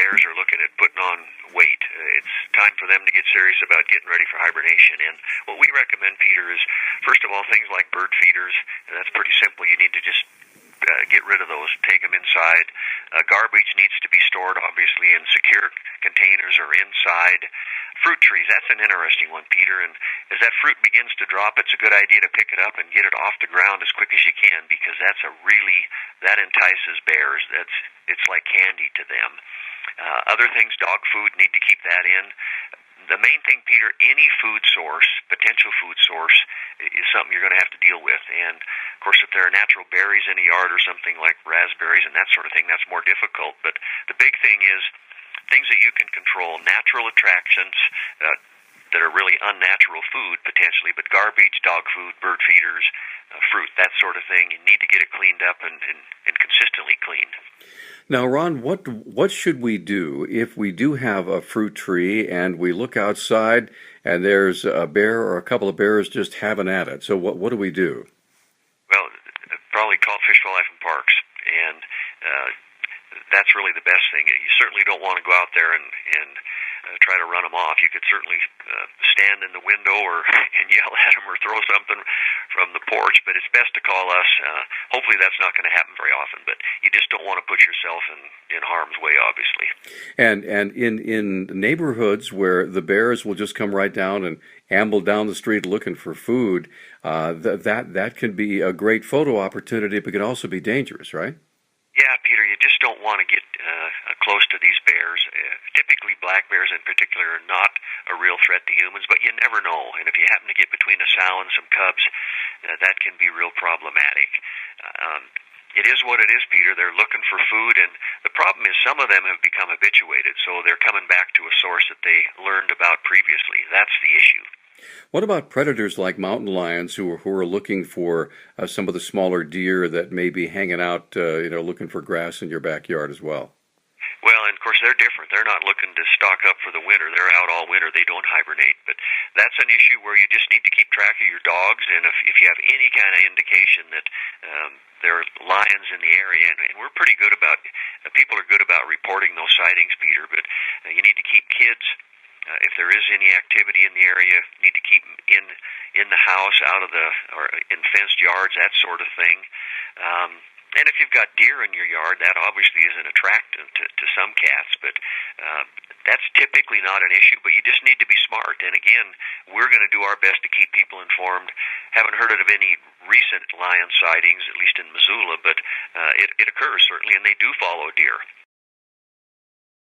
bears are looking at putting on weight. It's time for them to get serious about getting ready for hibernation. And what we recommend, Peter, is first of all things like bird feeders, and that's pretty simple. You need to just get rid of those, take them inside. Garbage needs to be stored, obviously, in secure containers or inside. Fruit trees, that's an interesting one, Peter, and as that fruit begins to drop, it's a good idea to pick it up and get it off the ground as quick as you can, because that entices bears. It's like candy to them. Other things, dog food, need to keep that in. The main thing, Peter, any food source, potential food source, is something you're going to have to deal with. And, of course, if there are natural berries in a yard or something like raspberries and that sort of thing, that's more difficult. But the big thing is things that you can control, natural attractions that are really unnatural food, potentially, but garbage, dog food, bird feeders, fruit, that sort of thing. You need to get it cleaned up and consistently cleaned. Now, Ron, what should we do if we do have a fruit tree and we look outside and there's a bear or a couple of bears just having at it? So what do we do? Well, probably call Fish, Wildlife, and Parks, and that's really the best thing. You certainly don't want to go out there and try to run them off. You could certainly stand in the window and yell at them or throw something from the porch, but it's best to call us. Hopefully that's not going to happen very often, but you just don't want to put yourself in harm's way, obviously. And in neighborhoods where the bears will just come right down and amble down the street looking for food, that can be a great photo opportunity, but can also be dangerous, right? Yeah, Peter, you just don't want to get close to these bears. Typically, black bears in particular are not a real threat to humans, but you never know. And if you happen to get between a sow and some cubs, that can be real problematic. It is what it is, Peter. They're looking for food, and the problem is some of them have become habituated, so they're coming back to a source that they learned about previously. That's the issue. What about predators like mountain lions who are looking for some of the smaller deer that may be hanging out, looking for grass in your backyard as well? Well, and of course they're different. They're not looking to stock up for the winter. They're out all winter. They don't hibernate. But that's an issue where you just need to keep track of your dogs, and if you have any kind of indication that there are lions in the area, and we're pretty good about, people are good about reporting those sightings, Peter, but you need to keep kids. If there is any activity in the area, need to keep them in the house, or in fenced yards, that sort of thing. And if you've got deer in your yard, that obviously is an attractant to some cats, but that's typically not an issue, but you just need to be smart. And again, we're going to do our best to keep people informed. Haven't heard of any recent lion sightings, at least in Missoula, but it occurs certainly, and they do follow deer.